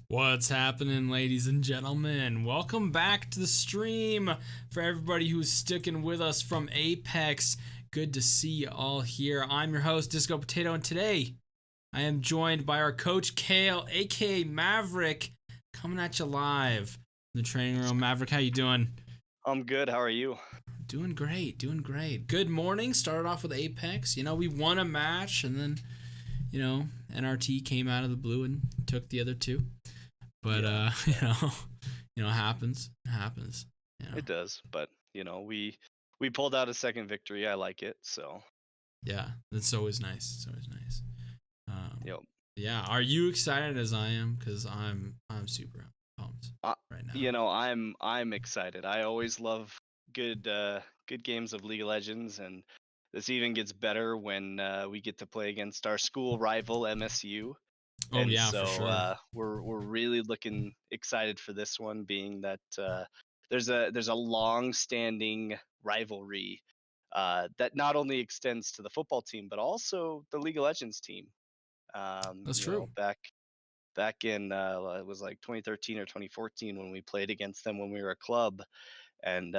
What's happening, ladies and gentlemen? Welcome back to the stream. For everybody who's sticking with us from Apex, good to see you all here. I'm your host, Disco Potato, and today I am joined by our coach, Kale, aka Maverick, coming at you live in the training room. Maverick, how you doing? I'm good. How are you? Doing great, doing great. Good morning. Started off with Apex. We won a match, and then, NRT came out of the blue and took the other two. But Yeah, happens. It happens. it does. But we pulled out a second victory. I like it. So Yeah, that's always nice. It's always nice. Um, you yeah, are you excited as I am? Because I'm super pumped uh, right now. I'm excited. I always love good games of League of Legends, and this even gets better when we get to play against our school rival MSU. Oh And yeah, for so sure. we're really looking excited for this one, being that there's a long-standing rivalry that not only extends to the football team but also the League of Legends team. That's true. Back in it was like 2013 or 2014 when we played against them when we were a club, and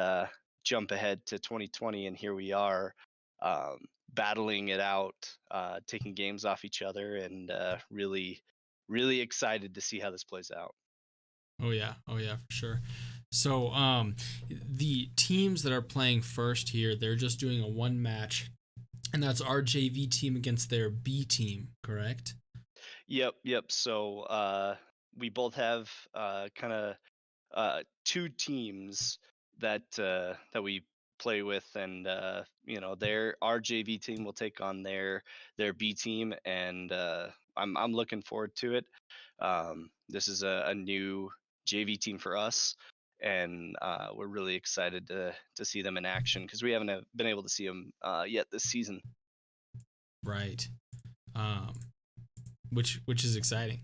jump ahead to 2020, and here we are um, battling it out, taking games off each other, and really excited to see how this plays out. Oh yeah, for sure. So the teams that are playing first here, they're just doing a one match, and that's our JV team against their B team, correct? Yep. So we both have kind of two teams that we play with, and their our JV team will take on their B team, and I'm looking forward to it. This is a new JV team for us, and we're really excited to see them in action because we haven't been able to see them yet this season. Right. Um, which is exciting.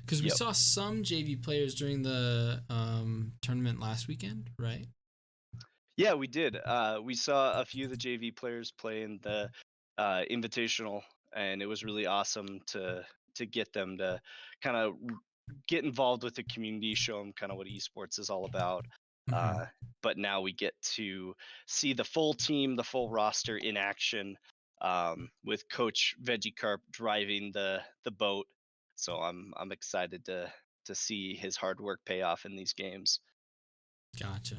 Because we Yep. saw some JV players during the tournament last weekend, right? Yeah, we did. We saw a few of the JV players play in the invitational, and it was really awesome to get them to kind of get involved with the community, show them kind of what esports is all about. Mm-hmm. Uh, but now we get to see the full team, the full roster in action, with Coach Vegicarp driving the boat. So I'm excited to see his hard work pay off in these games. Gotcha.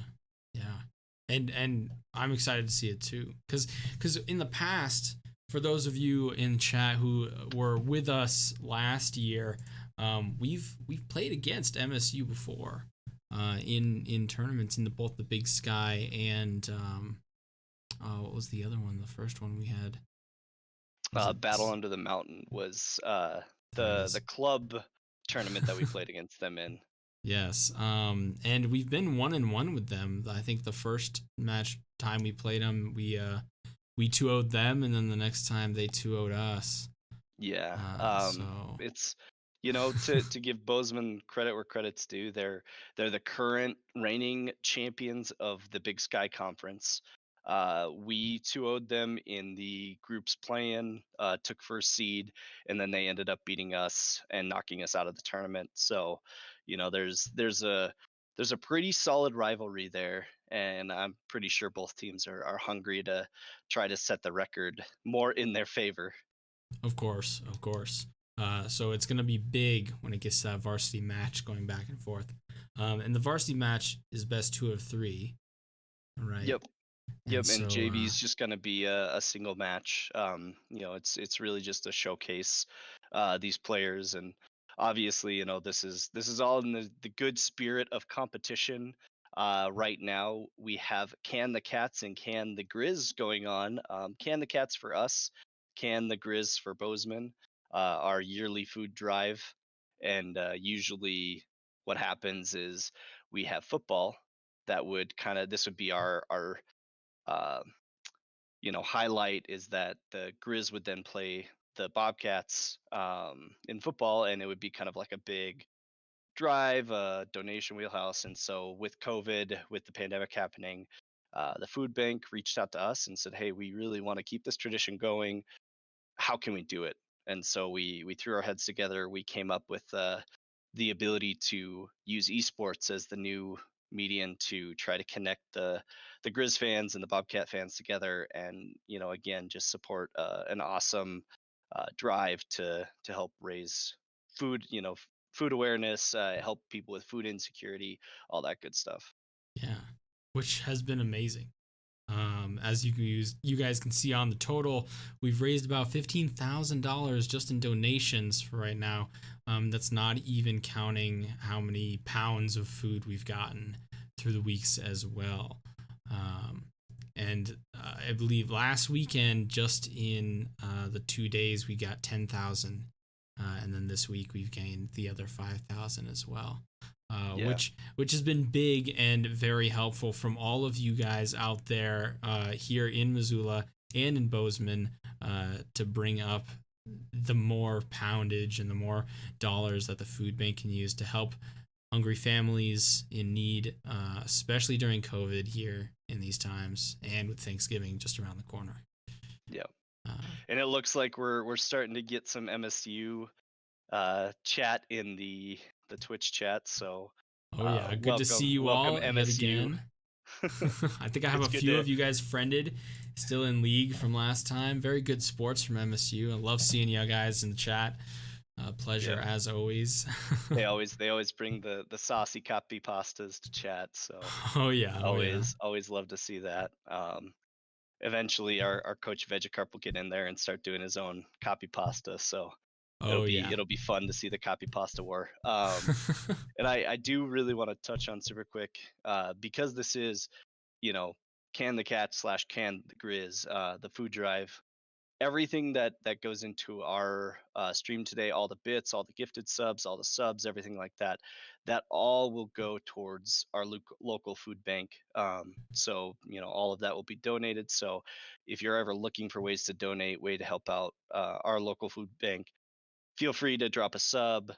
Yeah, and I'm excited to see it too, because in the past, for those of you in chat who were with us last year, we've played against MSU before, in tournaments in both the Big Sky and what was the other one? The first one we had, was it? Battle Under the Mountain was There it the is. club tournament that we played against them in. Yes. And we've been 1-1 with them. I think the first match time we played them, we 2-0'd them, and then the next time they 2-0'd us. Yeah, So it's to give Bozeman credit where credit's due. They're the current reigning champions of the Big Sky Conference. We 2-0'd them in the groups play-in, took first seed, and then they ended up beating us and knocking us out of the tournament. So, there's a pretty solid rivalry there, and I'm pretty sure both teams are hungry to try to set the record more in their favor. of course, of course. So it's gonna be big when it gets to that varsity match going back and forth. And the varsity match is best two of three, right? Yep. And Yep, and so JV is just going to be a single match. It's really just to showcase these players, and obviously, this is all in the good spirit of competition. Right now, we have Can the Cats and Can the Griz going on. Can the Cats for us, Can the Griz for Bozeman. Our yearly food drive, and usually, what happens is we have football. That would kind of this would be our uh, highlight is that the Griz would then play the Bobcats in football, and it would be kind of like a big drive, donation wheelhouse. And so, with COVID, with the pandemic happening, the food bank reached out to us and said, "Hey, we really want to keep this tradition going. How can we do it?" And so we threw our heads together. We came up with the ability to use esports as the new median to try to connect the Griz fans and the Bobcat fans together, and again, just support an awesome drive to help raise food, food awareness, help people with food insecurity, all that good stuff. Yeah, which has been amazing. As you guys can see on the total, we've raised about $15,000 just in donations for right now. That's not even counting how many pounds of food we've gotten through the weeks as well. And I believe last weekend, just in the 2 days, we got 10,000, and then this week we've gained the other 5,000 as well. Yeah. Which has been big and very helpful from all of you guys out there here in Missoula and in Bozeman to bring up the more poundage and the more dollars that the food bank can use to help hungry families in need, especially during COVID here in these times and with Thanksgiving just around the corner. Yeah. And it looks like we're starting to get some MSU chat in the Twitch chat. So oh yeah, good to see you welcome all MSU. yet again. I think I have a few of you guys friended still in league from last time. Very good sports from MSU. I love seeing you guys in the chat. Pleasure as always. they always bring the saucy copy pastas to chat. So always love to see that. Eventually our coach Vegicarp will get in there and start doing his own copy pasta. So it'll be fun to see the copy pasta war. And I do really want to touch on super quick because this is, Can the Cat / Can the Griz, the food drive. Everything that goes into our stream today, all the bits, all the gifted subs, all the subs, everything like that, that all will go towards our local food bank. So all of that will be donated. So if you're ever looking for ways to donate, way to help out our local food bank, feel free to drop a sub,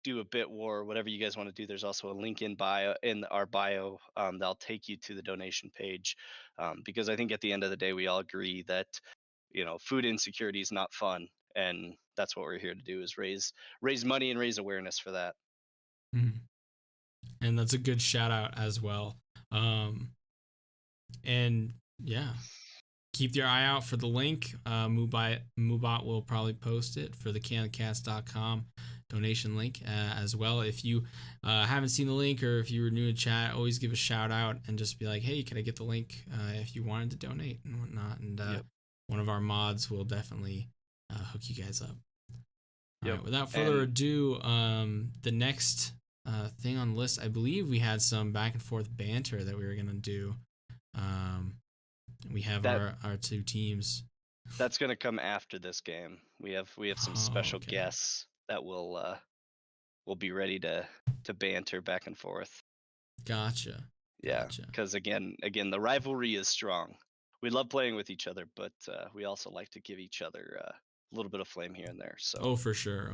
do a bit war, whatever you guys want to do. There's also a link in our bio that'll take you to the donation page, because I think at the end of the day we all agree that food insecurity is not fun, and that's what we're here to do, is raise money and raise awareness for that. And that's a good shout out as well. And yeah, keep your eye out for the link. Moobot will probably post it for the canthecats.com donation link as well. If you haven't seen the link, or if you were new to chat, always give a shout out and just be like, hey, can I get the link if you wanted to donate and whatnot. And one of our mods will definitely hook you guys up. All right, without further ado, the next thing on the list, I believe we had some back and forth banter that we were going to do. We have our two teams. That's going to come after this game. We have some special guests that will be ready to banter back and forth. Gotcha. Yeah, because again, the rivalry is strong. We love playing with each other, but we also like to give each other a little bit of flame here and there. So. Oh, for sure.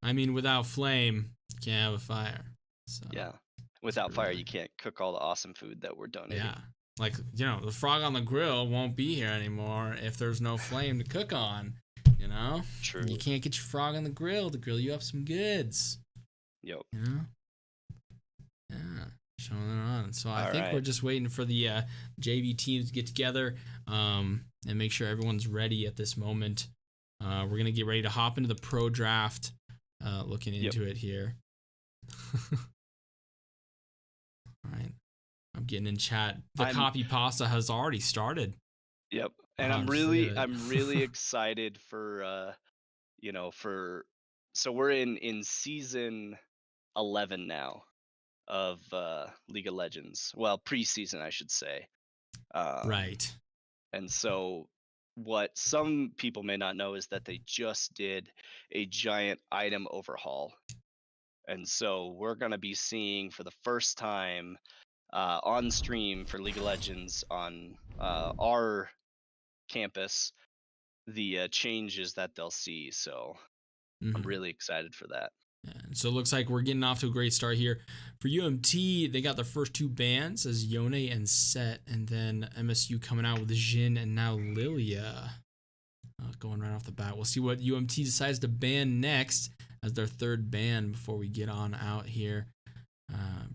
I mean, without flame, you can't have a fire. So yeah, without fire, you can't cook all the awesome food that we're donating. Yeah, like the frog on the grill won't be here anymore if there's no flame to cook on. True. You can't get your frog on the grill to grill you up some goods. Yep. Yeah. Showing it on. So I think we're just waiting for the JV teams to get together and make sure everyone's ready at this moment. We're going to get ready to hop into the pro draft, looking into it here. All right. I'm getting in chat. The copy pasta has already started. Yep. And I'm really excited for, so we're in season 11 now of League of Legends. Well, preseason, I should say. Right. And so what some people may not know is that they just did a giant item overhaul. And so we're going to be seeing for the first time on stream for League of Legends on our campus the changes that they'll see. So I'm really excited for that. Yeah, so it looks like we're getting off to a great start here. For UMT, they got their first two bans as Yone and Set, and then MSU coming out with Jin and now Lilia. Going right off the bat. We'll see what UMT decides to ban next. as their third ban before we get on out here.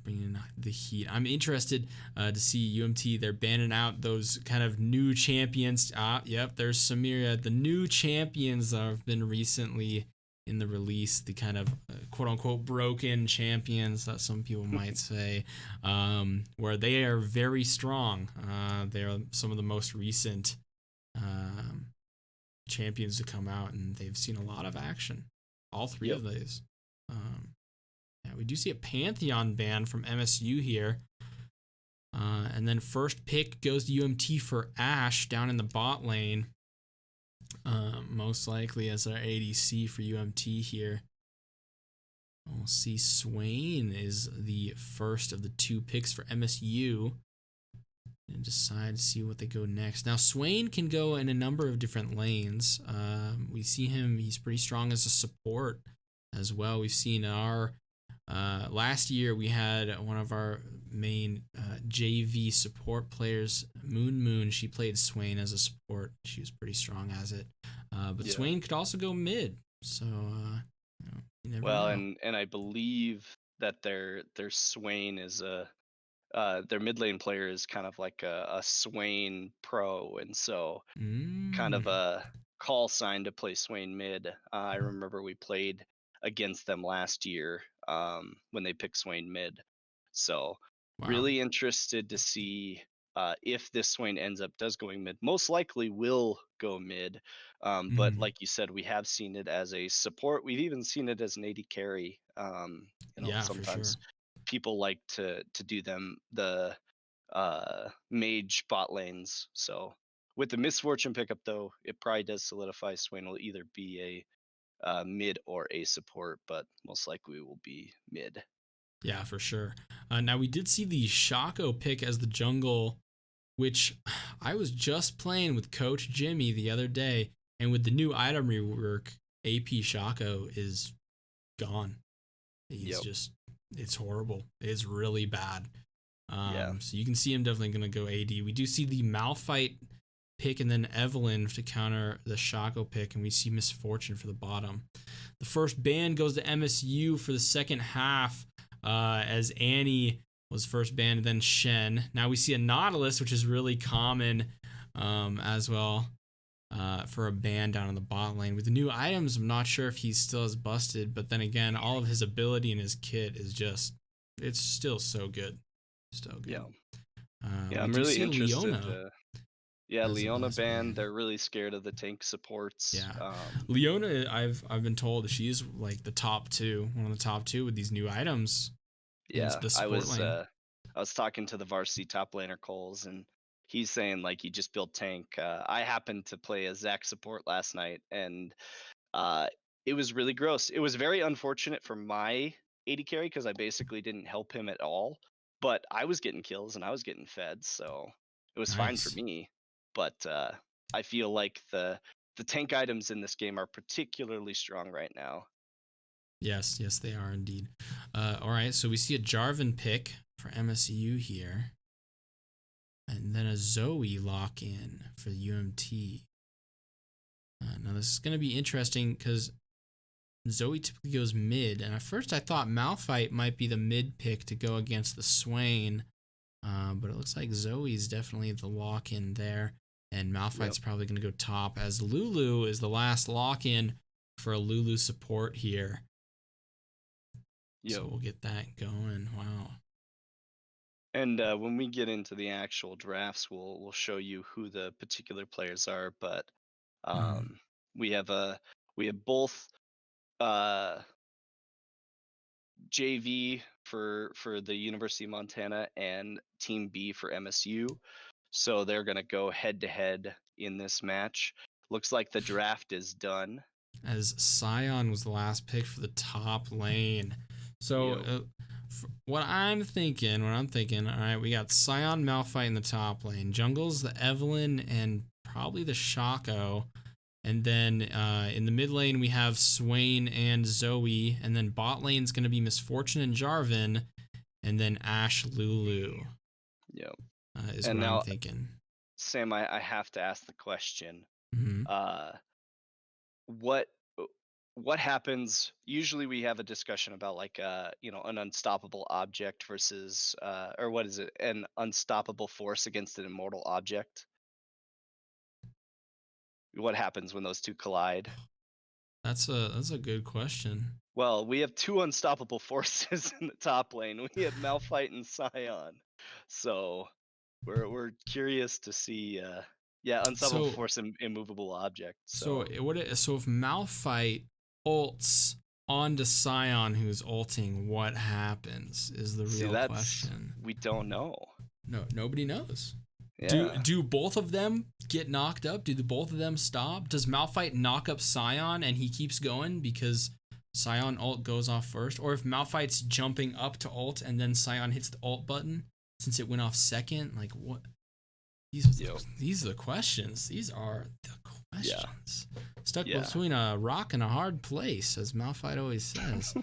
Bringing the heat. I'm interested to see UMT. They're banning out those kind of new champions. Yep, there's Samira. The new champions that have been recently in the release, the kind of quote unquote broken champions that some people might say, where they are very strong. They are some of the most recent champions to come out, and they've seen a lot of action. All three Yep. of these. Yeah, we do see a Pantheon ban from MSU here. And then first pick goes to UMT for Ashe down in the bot lane. Most likely as our ADC for UMT here. We'll see Swain is the first of the two picks for MSU. And decide to see what they go next. Now, Swain can go in a number of different lanes. We see him, he's pretty strong as a support as well. We've seen our last year we had one of our main JV support players, Moon. She played Swain as a support. She was pretty strong as it. But Yeah. Swain could also go mid. So you never Well, know. and I believe that their Swain is their mid lane player is kind of like a Swain pro, and so kind of Mm, a call sign to play Swain mid. I remember we played against them last year when they picked Swain mid. So wow. really interested to see if this Swain ends up does going mid. Most likely will go mid, but Mm, like you said, we have seen it as a support. We've even seen it as an AD carry. yeah, for Sometimes sure. people like to do them the mage bot lanes. So with the misfortune pickup though, it probably does solidify Swain will either be a mid or a support, but most likely will be mid. Yeah, for sure. Now we did see the Shaco pick as the jungle, which I was just playing with Coach Jimmy the other day, and with the new item rework, AP Shaco is gone. He's Yep. just, it's horrible. It's really bad. Yeah. So you can see him definitely going to go AD. We do see the Malphite pick and then Evelyn to counter the Shaco pick, and we see Misfortune for the bottom. The first ban goes to MSU for the second half, as Annie was first banned, then Shen. Now we see a Nautilus, which is really common as well. For a ban down in the bot lane with the new items, I'm not sure if he's still as busted, but then again, all of his ability in his kit is just, it's still so good. Still Yeah. good. Yeah. We I'm do really see a interested Leona to. Yeah, as the Leona last band. ban. They're really scared of the tank supports. Yeah, Leona, I've been told she's like the top two, one of the top two with these new items in Yeah, the support lane. I was talking to the varsity top laner Coles, and he's saying like he just built tank. I happened to play a Zac support last night, and uh, it was really gross. It was very unfortunate for my AD carry because I basically didn't help him at all. But I was getting kills and I was getting fed, so it was fine for Nice. me. But I feel like the tank items in this game are particularly strong right now. Yes, yes, they are indeed. All right, so we see a Jarvan pick for MSU here, and then a Zoe lock in for the UMT. Now this is going to be interesting because Zoe typically goes mid, and at first I thought Malphite might be the mid pick to go against the Swain, but it looks like Zoe's definitely the lock in there, and Yep. Malphite's probably going to go top as Lulu is the last lock in for a Lulu support here. Yep. So we'll get that going. Wow. And when we get into the actual drafts, we'll show you who the particular players are. But Mm. um, we have both uh, JV for the University of Montana and Team B for MSU. So they're gonna go head to head in this match. Looks like the draft is done. As Scion was the last pick for the top lane. So Yep. what I'm thinking, all right, we got Scion Malphite in the top lane, Jungle's the Evelyn and probably the Shaco, and then in the mid lane we have Swain and Zoe, and then bot lane's gonna be Misfortune and Jarvan, and then Ashe Lulu Yep. is And what I'm now, thinking. Sam, I have to ask the question. Mm-hmm. Uh, what what happens usually we have a discussion about like an unstoppable object versus or what is it, an unstoppable force against an immortal object. What happens when those two collide? That's a good question. Well, we have two unstoppable forces in the top lane. We have Malphite and Scion. So we're curious to see yeah, unstoppable So force and immovable object. so So so if Malphite ults onto Scion who's ulting, what happens is the see, real that's question. we don't know. No, nobody knows. Yeah. Do both of them get knocked up? Do the both of them stop? Does Malphite knock up Scion and he keeps going because Scion ult goes off first? Or if Malphite's jumping up to ult and then Scion hits the ult button since it went off second, like what? Yep. These are the questions. These are the Yeah. questions. Stuck Yeah. between a rock and a hard place, as Malphite always says.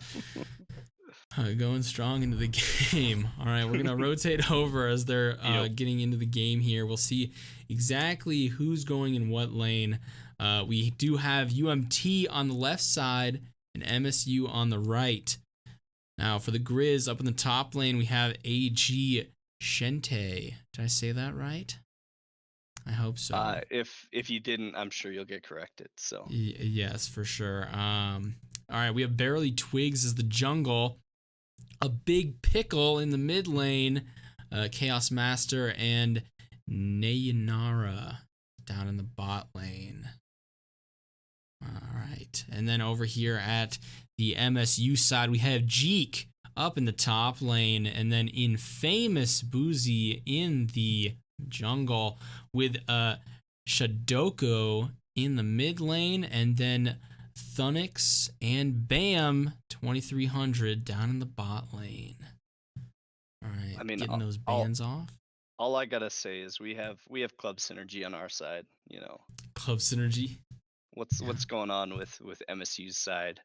Going strong into the game. All right, we're gonna rotate over as they're Yep. getting into the game here. We'll see exactly who's going in what lane. We do have UMT on the left side and MSU on the right. Now for the Griz up in the top lane, we have AG Shente. Did I say that right? I hope so. If you didn't, I'm sure you'll get corrected. So Yes, for sure. All right, we have Barely Twigs as the jungle, a big pickle in the mid lane, Chaos Master, and Nayanara down in the bot lane. All right, and then over here at the MSU side, we have Jeek up in the top lane, and then Infamous Boozy in the jungle with Shadoko in the mid lane, and then Thunix and Bam 2300 down in the bot lane. All right, I mean, getting those all bans off. all I gotta say is we have club synergy on our side. Club synergy. Yeah. What's going on with MSU's side?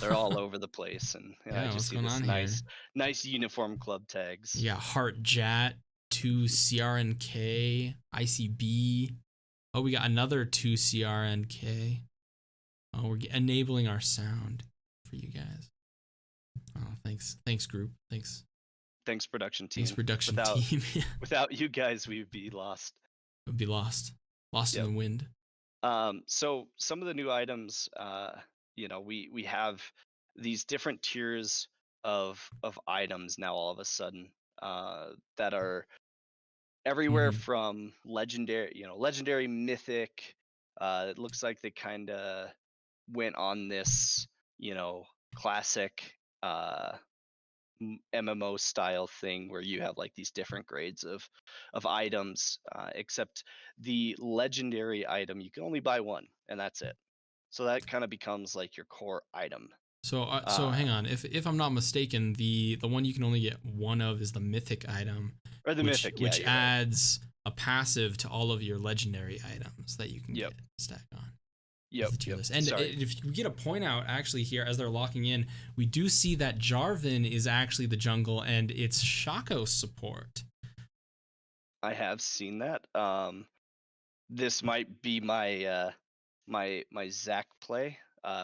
They're all over the place, and I Yeah, just what's see going this on here? nice uniform club tags. Yeah, Heart Jat, 2 CRNK, ICB. Oh, we got another 2 CRNK. Oh, we're enabling our sound for you guys. Oh, thanks group. Thanks, production team. Thanks production Without team. without you guys, we'd be lost. Would be lost in Yep. the wind. So some of the new items, we have these different tiers of items now all of a sudden that are everywhere Mm-hmm. from legendary, mythic. It looks like they kind of went on this, classic MMO style thing where you have like these different grades of items, except the legendary item you can only buy one, and that's it. So that kind of becomes like your core item. So hang on. If I'm not mistaken, the one you can only get one of is the mythic item, Or the mythic, yeah, which you're right. adds a passive to all of your legendary items that you can Yep. get stack on. Yep. The tier Yep. list. And Sorry. if you get a point out actually here as they're locking in, we do see that Jarvan is actually the jungle and it's Shaco support. I have seen that. This might be my my Zac play,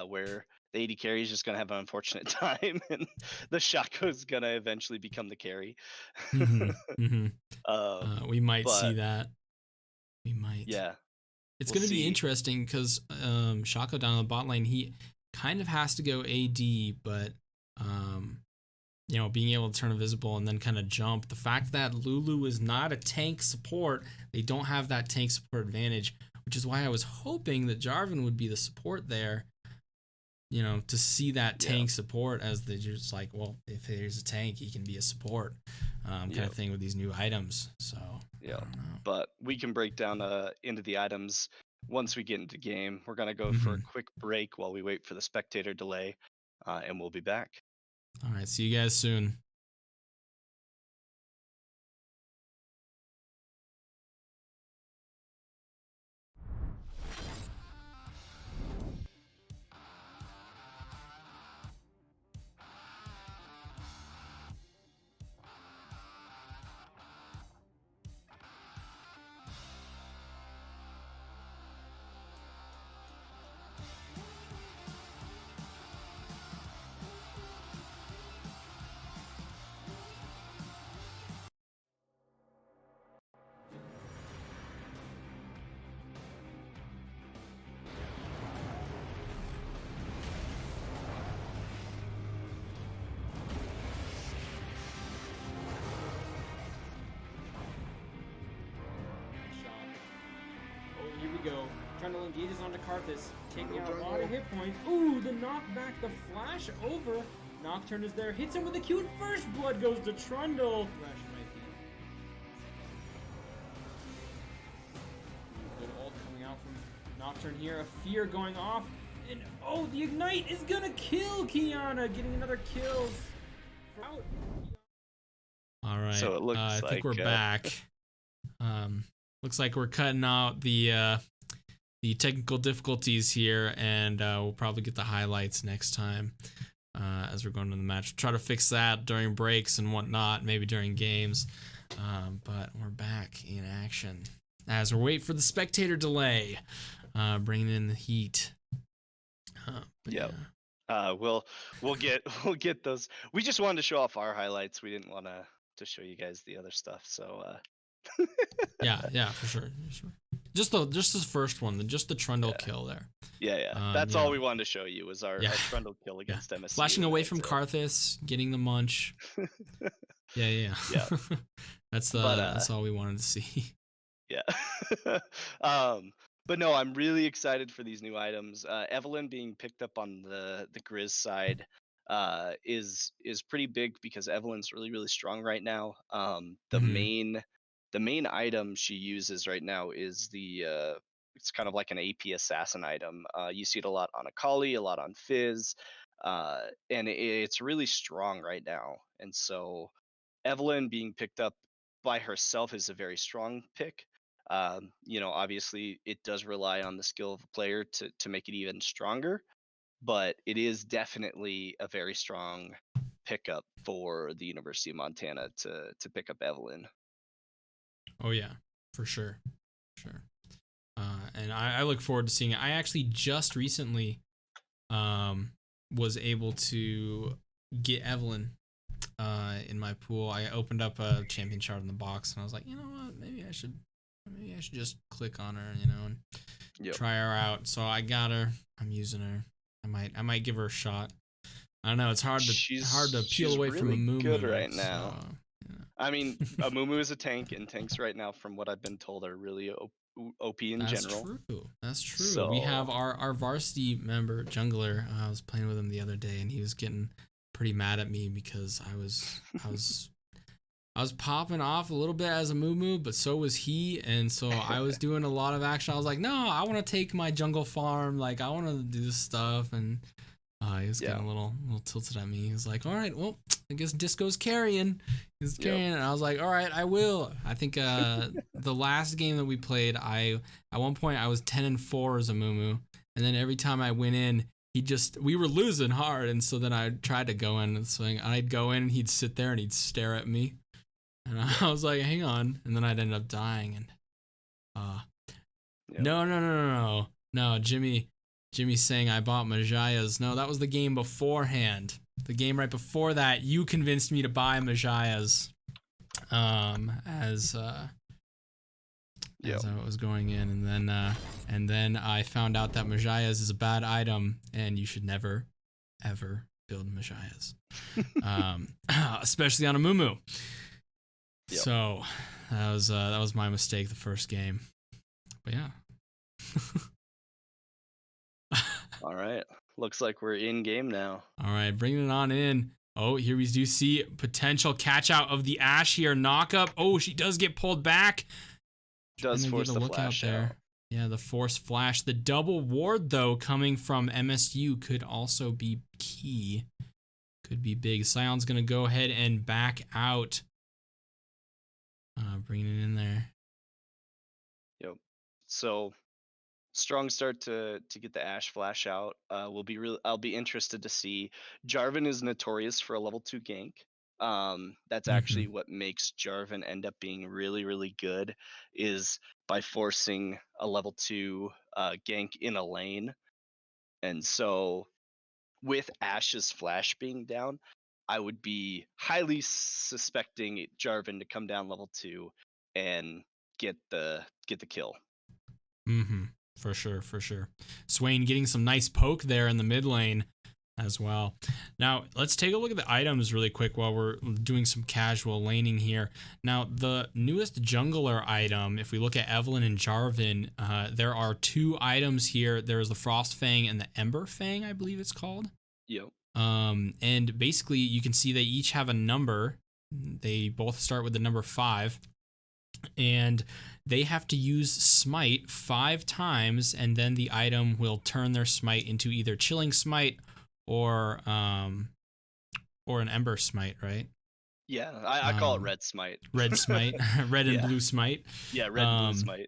where the AD carry is just gonna have an unfortunate time, and the Shaco's gonna eventually become the carry. We might see But that. We might. yeah, It's we'll going to be see. interesting because Shaco down the bot lane, he kind of has to go AD, but being able to turn invisible and then kind of jump. The fact that Lulu is not a tank support, they don't have that tank support advantage, which is why I was hoping that Jarvan would be the support there. To see that tank support as they just like, well, if there's a tank, he can be a support kind of thing with these new items. So Yeah, I don't know. but we can break down into the items once we get into game. We're gonna go for a quick break while we wait for the spectator delay, and we'll be back. All right, see you guys soon. Trundle engages onto Karthus, taking out a lot of hit points. Ooh, the knockback, the flash over. Nocturne is there, hits him with a Q, and first blood goes to Trundle. Good ult coming out from Nocturne here, a fear going off. And oh, the Ignite is gonna kill Kiana, getting another kill. All right, So it looks I like think we're back. Looks like we're cutting out the technical difficulties here, and we'll probably get the highlights next time as we're going to the match. Try to fix that during breaks and whatnot, maybe during games. But we're back in action as we're waiting for the spectator delay, bringing in the heat. Yep. We'll get those. We just wanted to show off our highlights. We didn't want to show you guys the other stuff. So yeah, for sure. Just the first one, just the Trundle kill there. Yeah. That's all we wanted to show you was our Trundle kill against MSU. Flashing away from Karthus, getting the munch. Yeah. That's all we wanted to see. Yeah. But no, I'm really excited for these new items. Evelyn being picked up on the Griz side is pretty big because Evelyn's really strong right now. The main item she uses right now is it's kind of like an AP assassin item. You see it a lot on Akali, a lot on Fizz, and it's really strong right now. And so Evelyn being picked up by herself is a very strong pick. Obviously it does rely on the skill of a player to make it even stronger, but it is definitely a very strong pickup for the University of Montana to pick up Evelyn. Oh yeah, for sure. And I look forward to seeing it. I actually just recently was able to get Evelyn in my pool. I opened up a champion chart in the box, and I was like, you know what, maybe I should just click on her, and try her out. So I got her. I'm using her. I might give her a shot. I don't know. It's hard to peel away from a Mumu. Good right now. I mean, a Mumu is a tank, and tanks right now, from what I've been told, are really OP in general. That's true. So, we have our varsity member jungler. I was playing with him the other day, and he was getting pretty mad at me because I was popping off a little bit as a Mumu, but so was he, and so I was doing a lot of action. I was like, no, I want to take my jungle farm. Like, I want to do this stuff, and he was getting a little tilted at me. He was like, all right, well, I guess Disco's carrying. He's carrying, and I was like, all right, I will. I think the last game that we played, at one point I was 10-4 as a Mumu, and then every time I went in, we were losing hard, and so then I tried to go in and swing. I'd go in, and he'd sit there and he'd stare at me. And I was like, hang on. And then I'd end up dying. And no, Jimmy's saying I bought Majaya's. No, that was the game beforehand. The game right before that, you convinced me to buy Majaya's as I was going in, and then I found out that Majaya's is a bad item, and you should never ever build Majaya's, especially on a Mumu. Yep. So that was my mistake the first game, but yeah. All right, looks like we're in game now. All right, bringing it on in. Oh, here we do see potential catch out of the Ashe here. Knock up. Oh, she does get pulled back. Does force the flash out. Yeah, the force flash. The double ward though coming from MSU could also be key. Could be big. Sion's gonna go ahead and back out. Bringing it in there. Yep. So strong start to get the Ashe flash out. I'll be interested to see. Jarvan is notorious for a level 2 gank. That's actually what makes Jarvan end up being really good, is by forcing a level 2 gank in a lane. And so with Ashe's flash being down, I would be highly suspecting Jarvan to come down level 2 and get the kill. For sure. Swain getting some nice poke there in the mid lane. as well. Now, let's take a look at the items really quick while we're doing some casual laning here. Now, the newest jungler item, if we look at Evelynn and Jarvan, there are 2 items here. There's the Frost Fang and the Ember Fang, I believe it's called. Yep. And basically, you can see they each have a number. They both start with the number 5. And they have to use smite 5 times, and then the item will turn their smite into either chilling smite or an ember smite, right? Yeah, I call it red smite. Red smite, red and Yeah. blue smite. Yeah, red and blue smite.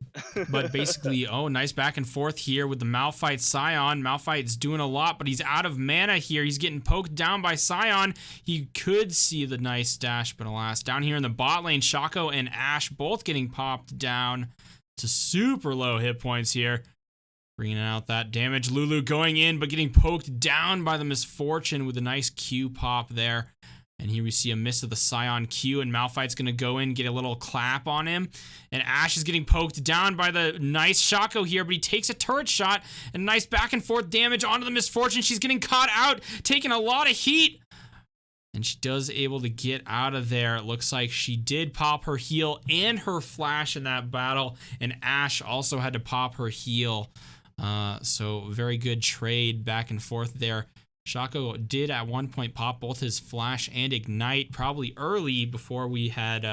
But basically, nice back and forth here with the Malphite Scion. Malphite's doing a lot, but he's out of mana here. He's getting poked down by Scion. He could see the nice dash, but alas, down here in the bot lane, Shaco and Ashe both getting popped down to super low hit points here. Bringing out that damage. Lulu going in, but getting poked down by the Misfortune with a nice Q pop there. And here we see a miss of the Scion Q, and Malphite's going to go in, get a little clap on him. And Ashe is getting poked down by the nice Shaco here, but he takes a turret shot, and nice back and forth damage onto the Misfortune. She's getting caught out, taking a lot of heat. And she does able to get out of there. It looks like she did pop her heal and her flash in that battle, and Ashe also had to pop her heal. So very good trade back and forth there. Shaco did at one point pop both his flash and ignite, probably early before we had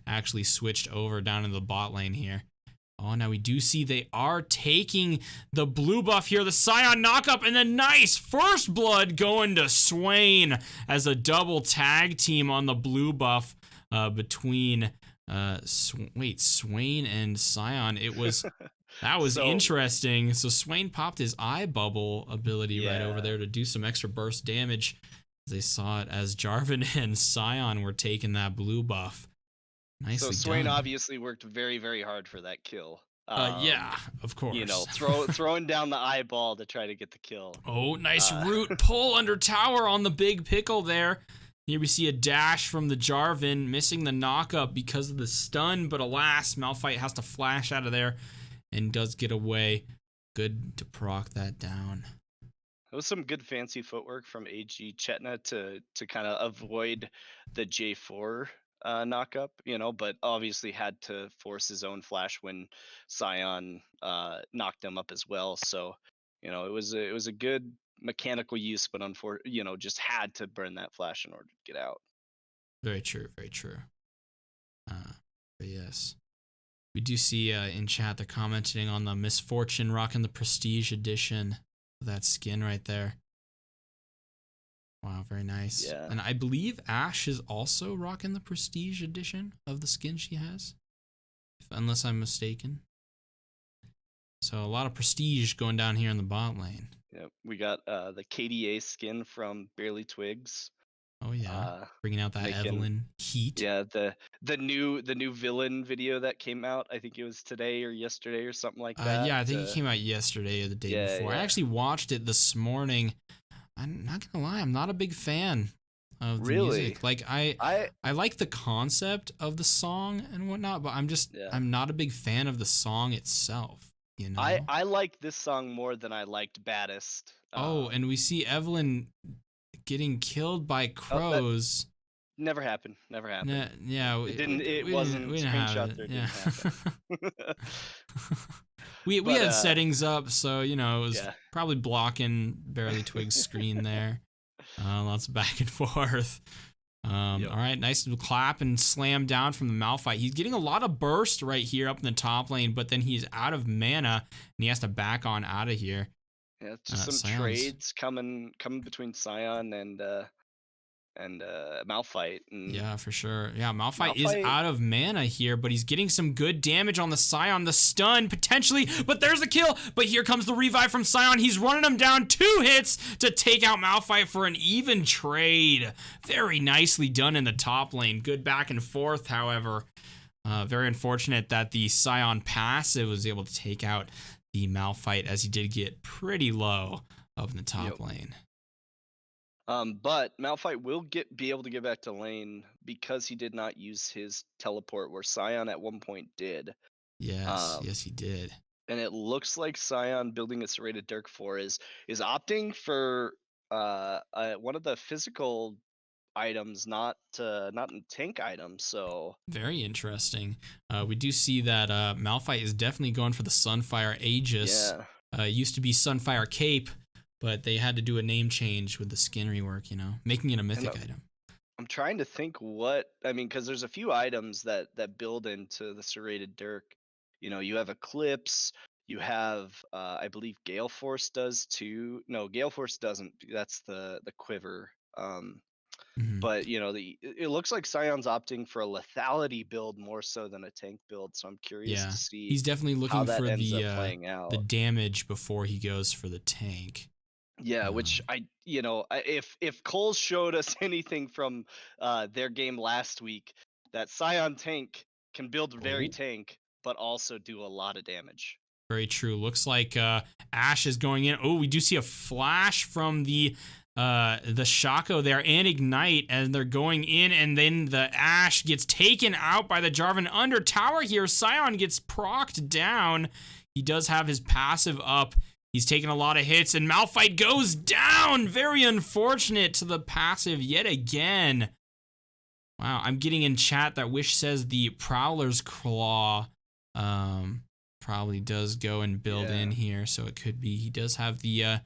actually switched over down in the bot lane here. Oh, now we do see they are taking the blue buff here, the Scion knockup, and then nice first blood going to Swain as a double tag team on the blue buff between Swain and Scion. It was that was interesting. So Swain popped his eye bubble ability right over there to do some extra burst damage. They saw it as Jarvan and Scion were taking that blue buff. Nicely so Swain done. obviously worked very, very hard for that kill. Yeah, of course. You know, throwing down the eyeball to try to get the kill. Oh, nice root pull under tower on the big pickle there. Here we see a dash from the Jarvan, missing the knockup because of the stun, but alas, Malphite has to flash out of there and does get away. Good to proc that down. It was some good fancy footwork from AG Chetna to kind of avoid the J4 knockup, you know, but obviously had to force his own flash when Scion knocked him up as well. So, you know, it was a good mechanical use, but just had to burn that flash in order to get out. Very true, very true. But yes. We do see in chat they're commenting on the Misfortune rocking the Prestige edition of that skin right there. Wow, very nice. Yeah. And I believe Ashe is also rocking the Prestige edition of the skin she has, unless I'm mistaken. So a lot of prestige going down here in the bot lane. Yeah, we got the KDA skin from Barely Twigs. Oh yeah, bringing out that Evelynn heat. Yeah, the new villain video that came out. I think it was today or yesterday or something like that. Yeah, I think it came out yesterday or the day before. Yeah. I actually watched it this morning. I'm not gonna lie, I'm not a big fan of the music. Like I like the concept of the song and whatnot, but I'm not a big fan of the song itself. You know, I like this song more than I liked Baddest. And we see Evelynn getting killed by crows. Never happened. Yeah, it didn't. It wasn't screenshot. There didn't happen. we had settings up, so you know it was probably blocking Barely Twig's screen there. Lots of back and forth. All right, nice little clap and slam down from the Malphite. He's getting a lot of burst right here up in the top lane, but then he's out of mana and he has to back on out of here. Yeah, just some trades coming between Scion and Malphite. Yeah, for sure. Yeah, Malphite is out of mana here, but he's getting some good damage on the Scion. The stun, potentially, but there's the kill. But here comes the revive from Scion. He's running him down 2 hits to take out Malphite for an even trade. Very nicely done in the top lane. Good back and forth, however. Very unfortunate that the Scion passive was able to take out the Malphite, as he did get pretty low up in the top lane. But Malphite will be able to get back to lane because he did not use his teleport, where Scion at one point did. Yes, yes, he did. And it looks like Scion, building a serrated Dirk 4, is opting for one of the physical items, not in tank items. So Very interesting. We do see that Malphite is definitely going for the Sunfire Aegis. yeah, It used to be Sunfire Cape, but they had to do a name change with the skin rework, making it a and mythic item. I'm trying to think what I mean, because there's a few items that build into the serrated dirk. You have Eclipse, you have I believe Gale Force does too. No, Gale Force doesn't. That's the quiver. Hmm. But it looks like Scion's opting for a lethality build more so than a tank build. So I'm curious Yeah, to see he's definitely how looking that for ends up the playing the out. damage before he goes for the tank. Yeah, which Um, if Cole showed us anything from their game last week, that Scion tank can build very oh, tank, but also do a lot of damage. very true. Looks like Ash is going in. Oh, we do see a flash from the Shaco there and Ignite, and they're going in, and then the Ash gets taken out by the Jarvan under tower here. Scion gets procced down. He does have his passive up. He's taking a lot of hits, and Malphite goes down. Very unfortunate to the passive yet again. Wow, I'm getting in chat that Wish says the Prowler's Claw probably does go and build Yeah. in here, so it could be he does have the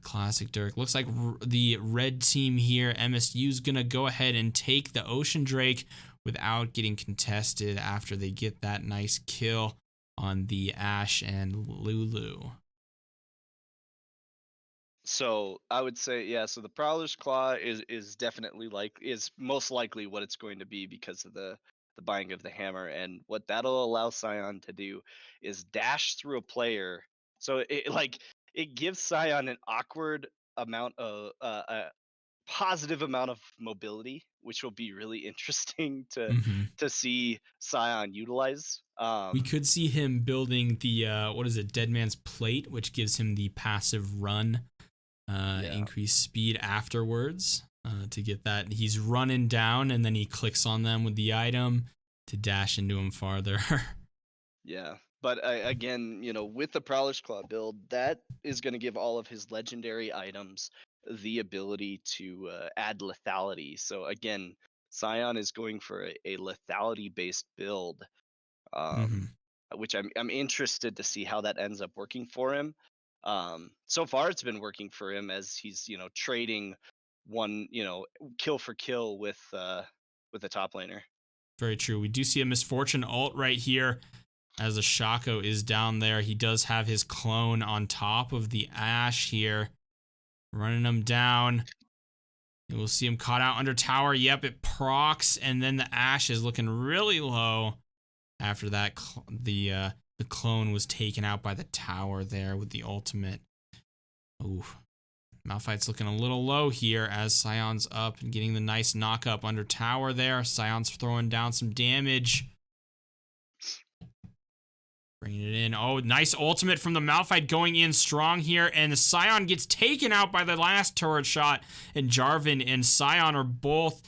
classic Dirk. Looks like the red team here, MSU, is gonna go ahead and take the Ocean Drake without getting contested after they get that nice kill on the Ashe and Lulu. So I would say, yeah. So the Prowler's Claw is definitely is most likely what it's going to be because of the buying of the hammer, and what that'll allow Scion to do is dash through a player. So it gives Scion an awkward amount of a positive amount of mobility, which will be really interesting Mm-hmm. to see Scion utilize. We could see him building the what is it, Dead Man's Plate, which gives him the passive run, Yeah. increased speed afterwards. To get that, he's running down and then he clicks on them with the item to dash into him farther. Yeah, but again, with the Prowler's Claw build, that is going to give all of his legendary items the ability to add lethality. So again, Scion is going for a lethality-based build, um, Hmm. which I'm interested to see how that ends up working for him. So far, it's been working for him as he's trading one kill for kill with the top laner. Very true. We do see a Misfortune ult right here as a Shaco is down there. He does have his clone on top of the Ashe here, running him down. And we'll see him caught out under tower. Yep, it procs, and then the Ashe is looking really low. After that, the clone was taken out by the tower there with the ultimate. Ooh, Malphite's looking a little low here as Scion's up and getting the nice knock up under tower there. Scion's throwing down some damage. Bringing it in. Oh, nice ultimate from the Malphite going in strong here. And the Scion gets taken out by the last turret shot. And Jarvan and Scion are both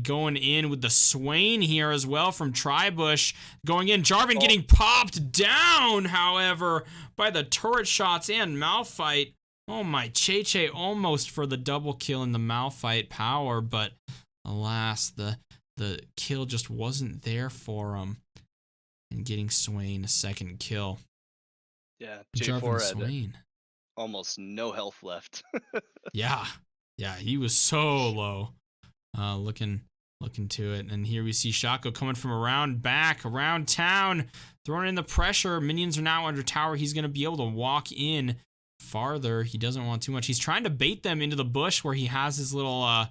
going in with the Swain here as well from Tribush. Going in. Jarvan getting popped down, however, by the turret shots and Malphite. Oh my, Che almost for the double kill in the Malphite power. But alas, the kill just wasn't there for him. And getting Swain a second kill. Yeah, Jarvan J4 had Swain. almost no health left. Yeah. Yeah, he was so low. Looking to it. And here we see Shaco coming from around town, throwing in the pressure. Minions are now under tower. He's going to be able to walk in farther. He doesn't want too much. He's trying to bait them into the bush where he has his little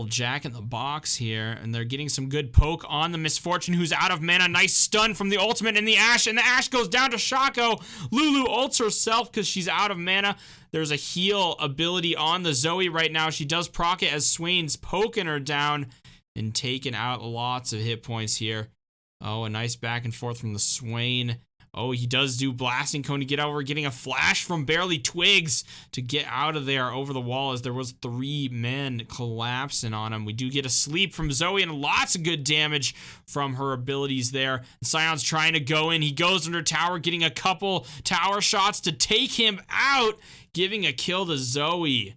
Jack in the Box here, and they're getting some good poke on the Misfortune, who's out of mana. Nice stun from the ultimate in the Ashe, and the Ashe goes down to Shaco. Lulu ults herself because she's out of mana. There's a heal ability on the Zoe right now. She does proc it as Swain's poking her down and taking out lots of hit points here. Oh, a nice back and forth from the Swain. Oh, he does do blasting cone to get over, getting a flash from barely Twigs to get out of there over the wall as there was 3 men collapsing on him. We do get a sleep from Zoe and lots of good damage from her abilities there. Sion's trying to go in. He goes under tower, getting a couple tower shots to take him out, giving a kill to Zoe.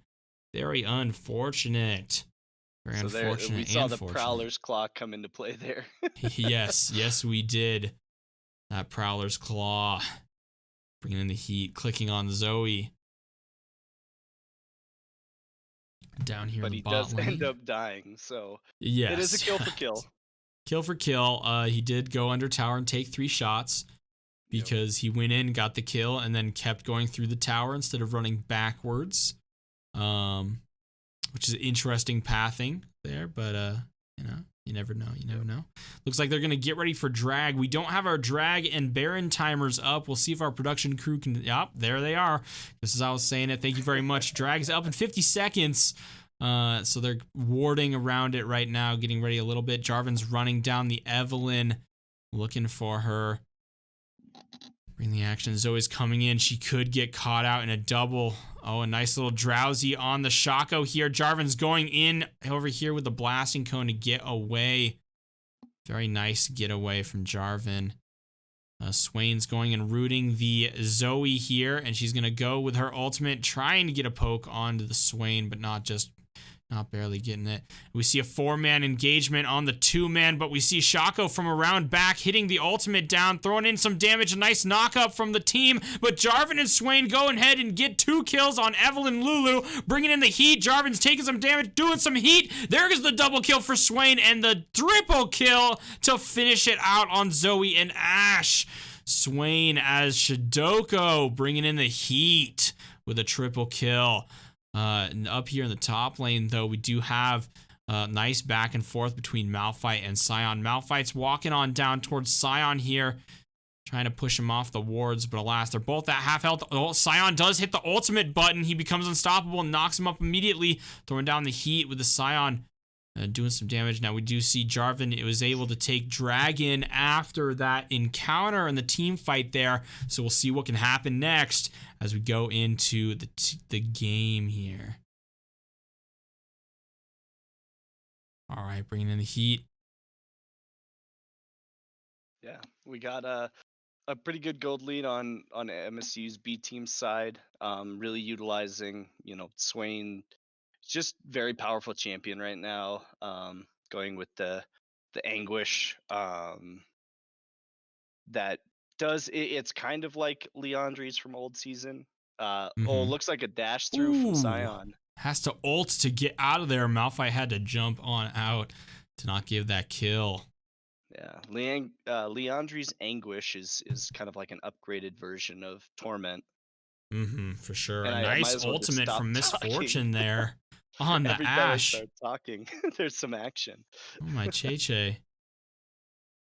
Very unfortunate. Very So there, unfortunate. we saw the Prowler's Claw come into play there. Yes, we did. That Prowler's Claw. Bringing in the heat, clicking on Zoe. Down here But in the he bot does lane. end up dying, so Yes. it is a kill for kill. Kill for kill. He did go under tower and take 3 shots because he went in, got the kill, and then kept going through the tower instead of running backwards. Which is interesting pathing there, but you never know. Looks like they're gonna get ready for drag. We don't have our drag and Baron timers up. We'll see if our production crew can. Yep, there they are. This is how I was saying it. Thank you very much. Drag's up in 50 seconds. So they're warding around it right now, getting ready a little bit. Jarvan's running down the Evelyn, looking for her. Bring the action. Zoe's coming in. She could get caught out in a double. Oh, a nice little drowsy on the Shaco here. Jarvan's going in over here with the blasting cone to get away. Very nice getaway from Jarvan. Swain's going and rooting the Zoe here, and she's going to go with her ultimate, trying to get a poke onto the Swain, but not barely getting it. We see a 4-man engagement on the 2-man, but we see Shaco from around back hitting the ultimate down, throwing in some damage. A nice knock up from the team, but Jarvan and Swain go ahead and get 2 kills on Evelyn Lulu, bringing in the heat. Jarvan's taking some damage, doing some heat. There is the double kill for Swain and the triple kill to finish it out on Zoe and Ashe. Swain as Shidoko bringing in the heat with a triple kill. And up here in the top lane, though, we do have a nice back and forth between Malphite and Sion. Malphite's walking on down towards Sion here, trying to push him off the wards, but alas, they're both at half health. Oh, Sion does hit the ultimate button. He becomes unstoppable and knocks him up immediately, throwing down the heat with the Sion. Doing some damage. Now we do see Jarvan, it was able to take Dragon after that encounter in the team fight there. So we'll see what can happen next as we go into the game here. All right, bringing in the heat. Yeah, we got a pretty good gold lead on MSU's B team side. Really utilizing, Swain. Just very powerful champion right now. Going with the anguish. That does it's kind of like Leandri's from old season. Oh, looks like a dash through from Sion. Has to ult to get out of there. Malphite had to jump on out to not give that kill. Yeah, Leandri's anguish is kind of like an upgraded version of Torment. For sure. And a nice ultimate from Misfortune there on the Every Ashe. time I start talking, there's some action. Oh my Che.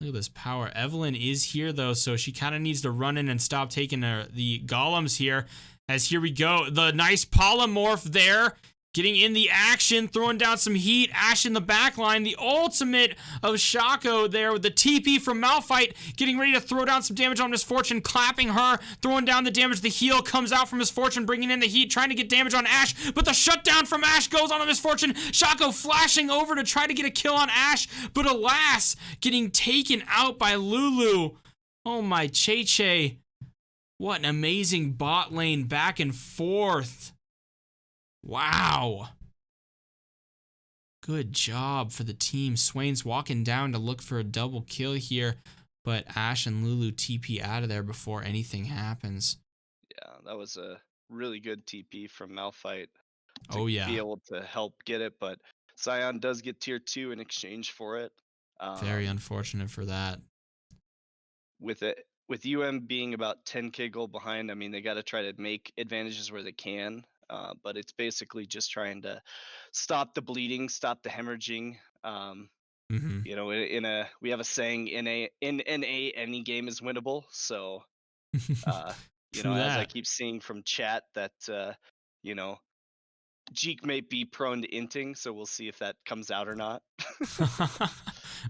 Look at this power. Evelyn is here though, so she kind of needs to run in and stop taking the golems here. As here we go, the nice polymorph there, getting in the action, throwing down some heat. Ashe in the back line, the ultimate of Shaco there with the TP from Malphite, getting ready to throw down some damage on Misfortune, clapping her, throwing down the damage. The heal comes out from Misfortune, bringing in the heat, trying to get damage on Ashe, but the shutdown from Ashe goes on to Misfortune. Shaco flashing over to try to get a kill on Ashe, but alas, getting taken out by Lulu. Oh my Che. What an amazing bot lane back and forth. Wow. Good job for the team. Swain's walking down to look for a double kill here, but Ashe and Lulu TP out of there before anything happens. Yeah, that was a really good TP from Malphite to be able to help get it, but Sion does get tier 2 in exchange for it. Very unfortunate for that. With UM being about 10k gold behind, I mean, they got to try to make advantages where they can. But it's basically just trying to stop the bleeding, stop the hemorrhaging. We have a saying in NA any game is winnable. So as I keep seeing from chat that Jeek may be prone to inting, so we'll see if that comes out or not.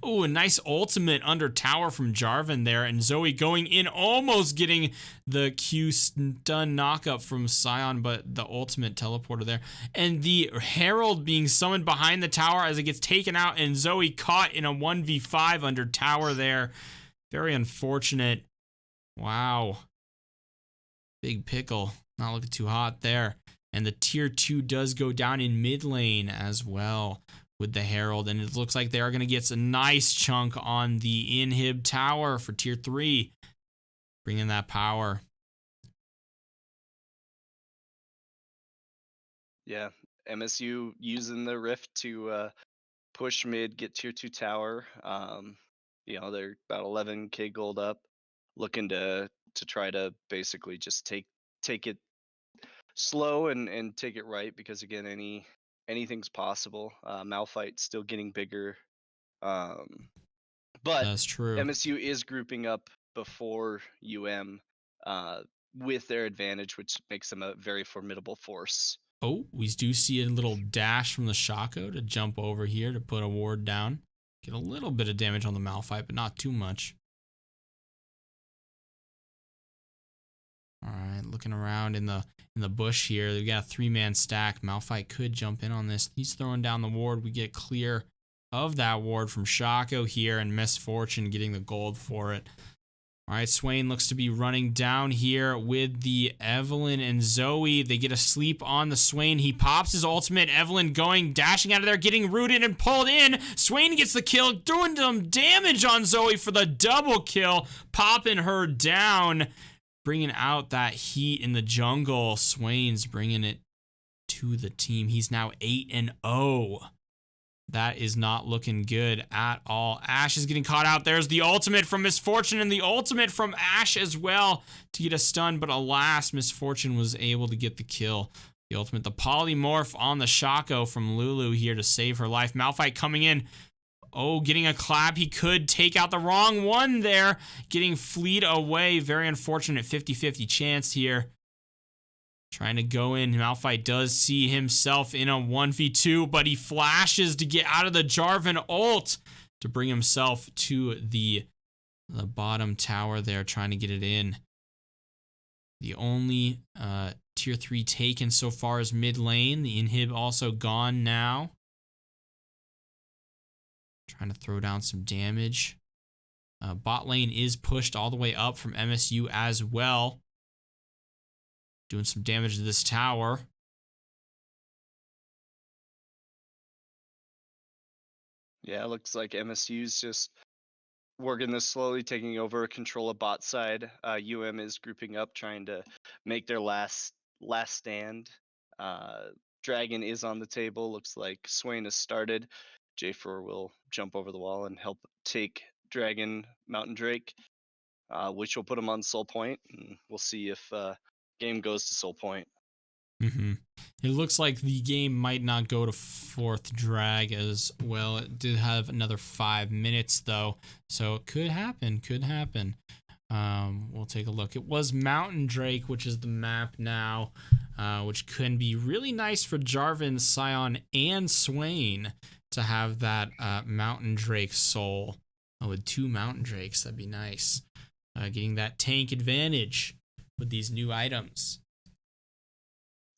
Oh, a nice ultimate under tower from Jarvan there, and Zoe going in, almost getting the Q stun knockup from Sion, but the ultimate teleporter there. And the Herald being summoned behind the tower as it gets taken out, and Zoe caught in a 1v5 under tower there. Very unfortunate. Wow. Big pickle. Not looking too hot there. And the tier 2 does go down in mid lane as well with the Herald. And it looks like they are going to get a nice chunk on the inhib tower for tier 3. Bringing that power. Yeah, MSU using the rift to push mid, get tier 2 tower. They're about 11k gold up, looking to try to basically just take it slow and take it right, because again, anything's possible. Malphite still getting bigger, but That's true. MSU is grouping up before with their advantage, which makes them a very formidable force. Oh, we do see a little dash from the Shaco to jump over here to put a ward down. Get a little bit of damage on the Malphite, but not too much. All right, looking around in the bush here. We got a 3-man stack. Malphite could jump in on this. He's throwing down the ward. We get clear of that ward from Shaco here, and Misfortune getting the gold for it. All right, Swain looks to be running down here with the Evelynn and Zoe. They get a sleep on the Swain. He pops his ultimate. Evelynn going, dashing out of there, getting rooted and pulled in. Swain gets the kill, doing some damage on Zoe for the double kill, popping her down, bringing out that heat in the jungle. Swain's bringing it to the team. He's now 8-0. That is not looking good at all. Ashe is getting caught out. There's the ultimate from Misfortune and the ultimate from Ashe as well to get a stun. But alas, Misfortune was able to get the kill. The ultimate, the polymorph on the Shaco from Lulu here to save her life. Malphite coming in. Oh, getting a clap. He could take out the wrong one there. Getting fleet away. Very unfortunate 50-50 chance here. Trying to go in. Malphite does see himself in a 1v2, but he flashes to get out of the Jarvan ult to bring himself to the bottom tower there, trying to get it in. The only tier 3 taken so far is mid lane. The inhib also gone now. Trying to throw down some damage. Bot lane is pushed all the way up from MSU as well. Doing some damage to this tower. Yeah, it looks like MSU's just working this slowly, taking over control of bot side. Is grouping up, trying to make their last stand. Dragon is on the table. Looks like Swain has started. J4 will jump over the wall and help take Dragon Mountain Drake, which will put him on Soul Point. And we'll see if game goes to Soul Point. It looks like the game might not go to 4th drag as well. It did have another 5 minutes though, so it could happen. We'll take a look. It was Mountain Drake, which is the map now, which can be really nice for Jarvan, Sion, and Swain to have that Mountain Drake soul. With 2 Mountain Drakes, that'd be nice. Getting that tank advantage with these new items.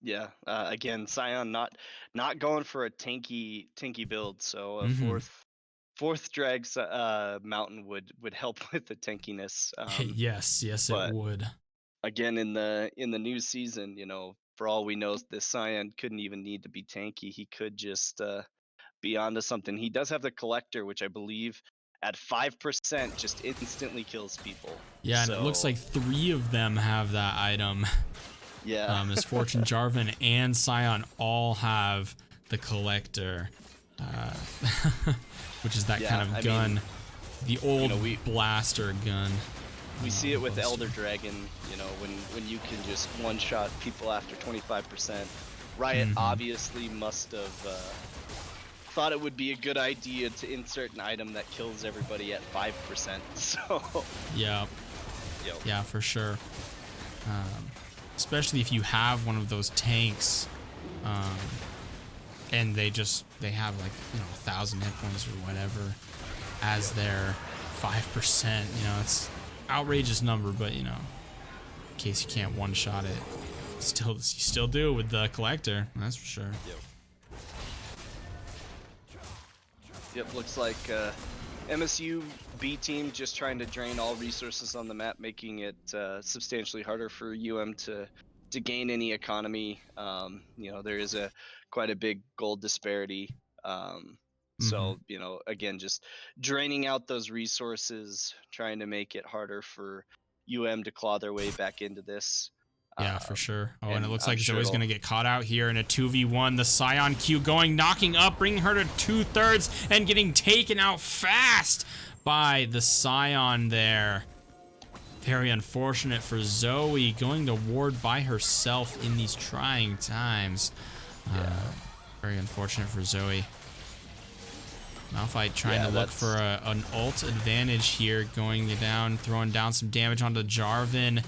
Yeah, again, Sion not going for a tanky build, so a fourth drag mountain would help with the tankiness. Yes, it would. Again, in the new season, for all we know, this Sion couldn't even need to be tanky. He could just be onto something. He does have the collector, which I believe at 5% just instantly kills people. Yeah, and it looks like 3 of them have that item. Yeah. Misfortune, Jarvan, and Sion all have the collector, which is that kind of gun, the old blaster gun. We see it with Elder Dragon, when you can just one-shot people after 25%. Riot obviously must have thought it would be a good idea to insert an item that kills everybody at 5%. So. Yeah. Yeah, for sure. Especially if you have one of those tanks and they have like 1,000 hit points or whatever as their 5%. It's outrageous number, but in case you can't one shot it, you still do with the collector. That's for sure. Yep, looks like MSU B team just trying to drain all resources on the map, making it substantially harder for UM to gain any economy. There is quite a big gold disparity. Mm-hmm. So, again, just draining out those resources, trying to make it harder for UM to claw their way back into this. Yeah, for sure. Oh, and it And looks I'm like sure Zoe's going to get caught out here in a 2v1. The Scion Q going, knocking up, bringing her to 2/3, and getting taken out fast by the Scion there. Very unfortunate for Zoe, going to ward by herself in these trying times. Very unfortunate for Zoe. Malphite trying to look for an ult advantage here, going down, throwing down some damage onto Jarvan.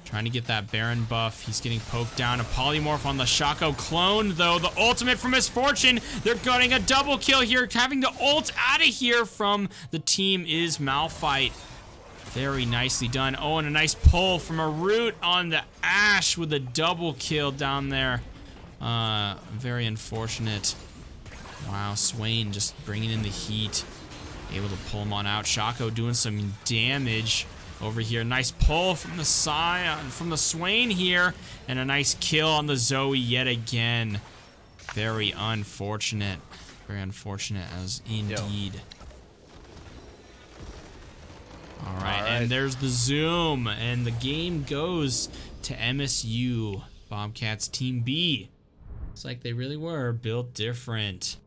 Trying to get that Baron buff. He's getting poked down. A polymorph on the Shaco clone, though. The ultimate for Misfortune. They're getting a double kill here. Having the ult out of here from the team is Malphite. Very nicely done. Oh, and a nice pull from a root on the Ashe with a double kill down there. Very unfortunate. Wow, Swain just bringing in the heat. Able to pull him on out. Shaco doing some damage over here. Nice pull from the Swain here. And a nice kill on the Zoe yet again. Very unfortunate. Very unfortunate as indeed. All right, and there's the zoom. And the game goes to MSU. Bobcats Team B. Looks like they really were built different.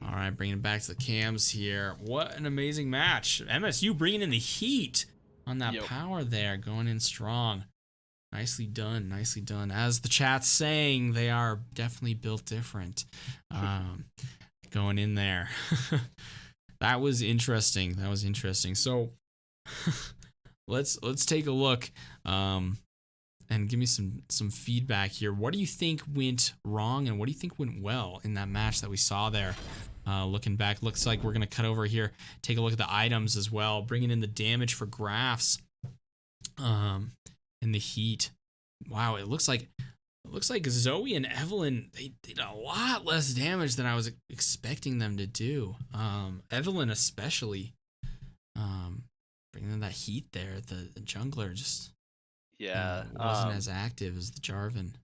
All right, bringing it back to the cams here. What an amazing match. MSU bringing in the heat on that power there, going in strong. Nicely done, nicely done. As the chat's saying, they are definitely built different. Going in there. That was interesting. That was interesting. So let's take a look and give me some feedback here. What do you think went wrong and what do you think went well in that match that we saw there? Looking back, looks like we're gonna cut over here, take a look at the items as well, bringing in the damage for graphs, and the heat. Wow, it looks like Zoe and Evelyn, they did a lot less damage than I was expecting them to do. Evelyn especially, bringing in that heat there. The jungler just wasn't as active as the Jarvan.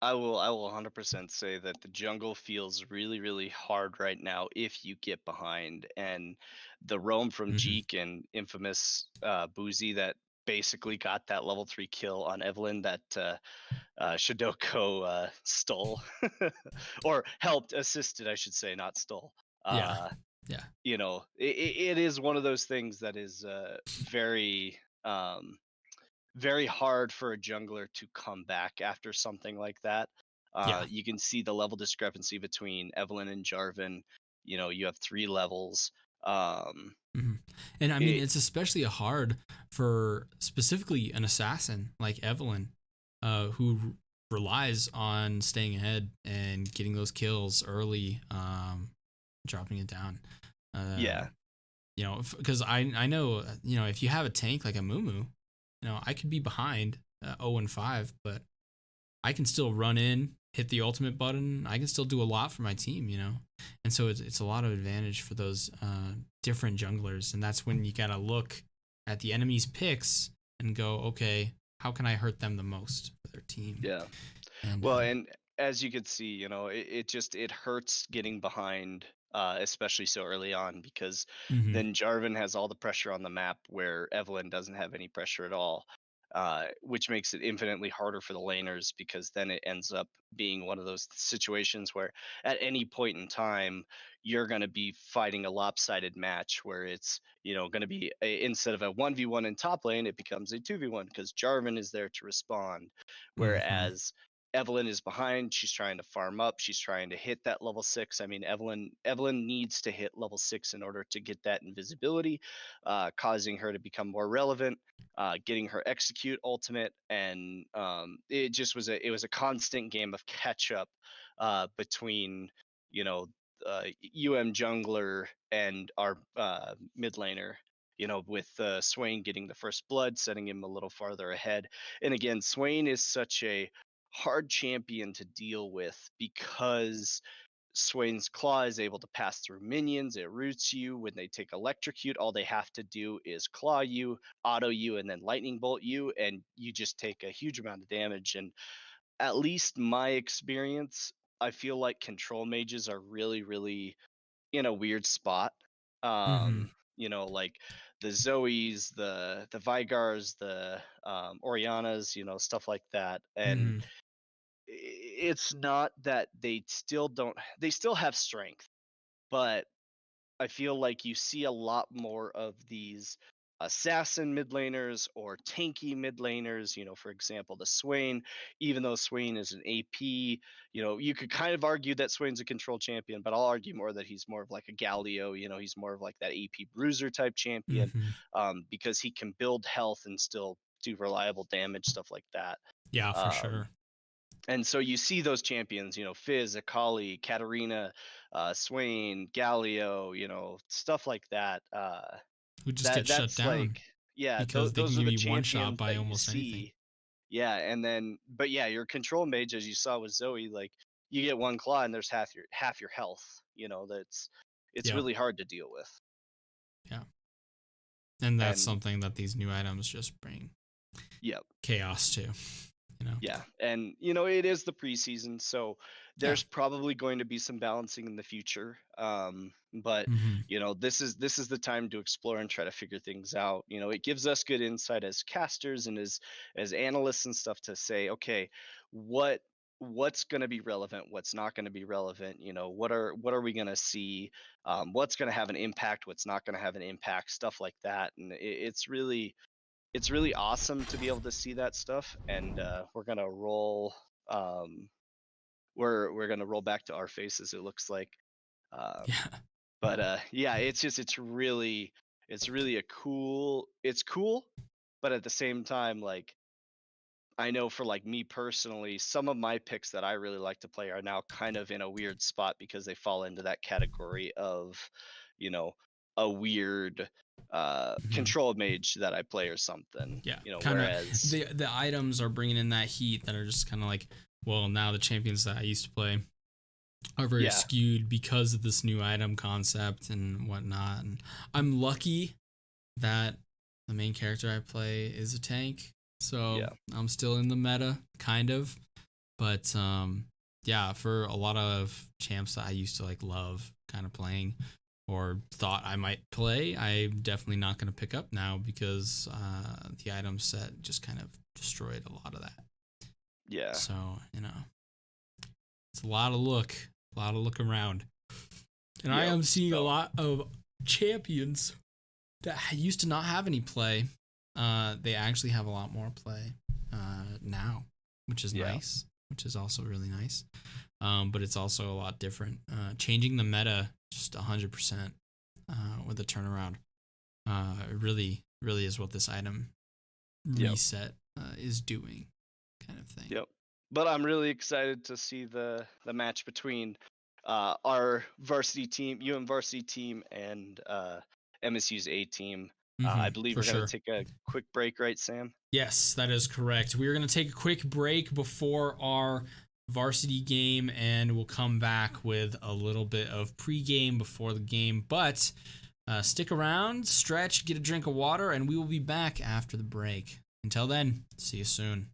I will 100% say that the jungle feels really, really hard right now if you get behind. And the roam from Jeek and infamous Boozy that basically got that level 3 kill on Evelyn that Shadoko stole. Or helped, assisted, I should say, not stole. Yeah. It is one of those things that is very very hard for a jungler to come back after something like that. You can see the level discrepancy between Evelyn and Jarvan. You have 3 levels. And I mean, it's especially hard for specifically an assassin like Evelyn, who relies on staying ahead and getting those kills early, dropping it down. Because I know, if you have a tank like a Mumu, I could be behind 0-5, but I can still run in, hit the ultimate button. I can still do a lot for my team, and so it's a lot of advantage for those different junglers, and that's when you gotta look at the enemy's picks and go, okay, how can I hurt them the most for their team? Yeah. And as you could see, it hurts getting behind, especially so early on, because then Jarvan has all the pressure on the map where Evelyn doesn't have any pressure at all, which makes it infinitely harder for the laners, because then it ends up being one of those situations where at any point in time you're going to be fighting a lopsided match where it's going to be instead of a 1v1 in top lane, it becomes a 2v1 because Jarvan is there to respond, whereas Evelyn is behind. She's trying to farm up. She's trying to hit that level 6. I mean, Evelyn needs to hit level 6 in order to get that invisibility, causing her to become more relevant, getting her execute ultimate, and it just was a constant game of catch up between jungler and our mid laner. With Swain getting the first blood, setting him a little farther ahead. And again, Swain is such a hard champion to deal with because Swain's Claw is able to pass through minions. It roots you. When they take Electrocute, all they have to do is claw you, auto you, and then lightning bolt you, and you just take a huge amount of damage. And at least my experience, I feel like control mages are really, really in a weird spot. Mm-hmm. Like the Zoes, the Vigars, the Orianas, stuff like that. And Mm-hmm. it's not that they still have strength, but I feel like you see a lot more of these assassin mid laners or tanky mid laners. For example, the Swain, even though Swain is an AP, you could kind of argue that Swain's a control champion, but I'll argue more that he's more of like a Galio. He's more of like that AP bruiser type champion, Mm-hmm. because he can build health and still do reliable damage, stuff like that. Yeah, for Um, sure. and so you see those champions, Fizz, Akali, Katarina, Swain, Galio, stuff like that. Who just That get shut that's down like, yeah, because they can those are give the you one shot champions by that you almost anything. see. Yeah, and then, but yeah, your control mage, as you saw with Zoe, like you get one claw and there's half your health. It's Yep. really hard to deal with. Yeah. And that's And something that these new items just bring yeah, chaos to, yeah, and it is the preseason, so Yeah. there's probably going to be some balancing in the future. But Mm-hmm. this is the time to explore and try to figure things out. It gives us good insight as casters and as analysts and stuff to say, okay, what's going to be relevant, what's not going to be relevant. What are we going to see? What's going to have an impact? What's not going to have an impact? Stuff like that, and it's really awesome to be able to see that stuff. And we're gonna roll we're gonna roll back to our faces, it looks like. um, Yeah. but yeah, it's really it's cool, but at the same time, like, I know for like me personally, some of my picks that I really like to play are now kind of in a weird spot because they fall into that category of, you know, a weird Mm-hmm. control mage that I play or something. Yeah. Kind of Whereas the items are bringing in that heat that are just kind of like, well, now the champions that I used to play are very yeah, skewed because of this new item concept and whatnot. And I'm lucky that the main character I play is a tank, so yeah, I'm still in the meta, kind of. But yeah, for a lot of champs that I used to like love kind of playing or thought I might play, I'm definitely not going to pick up now because the item set just kind of destroyed a lot of that. yeah, So it's a lot of look around, and I yep. am seeing a So lot of champions that used to not have any play. They actually have a lot more play now, which is yeah, nice, which is also really nice. But it's also a lot different. Changing the meta just 100% with a turnaround. It really, really is what this item yep, reset is doing, kind of thing. yep. But I'm really excited to see the match between our varsity team, varsity team, and MSU's A team. I believe For we're going to sure. take a quick break, right, Sam? Yes, that is correct. We are going to take a quick break before our varsity game, and we'll come back with a little bit of pregame before the game. But stick around, stretch, get a drink of water, and we will be back after the break. Until then, see you soon.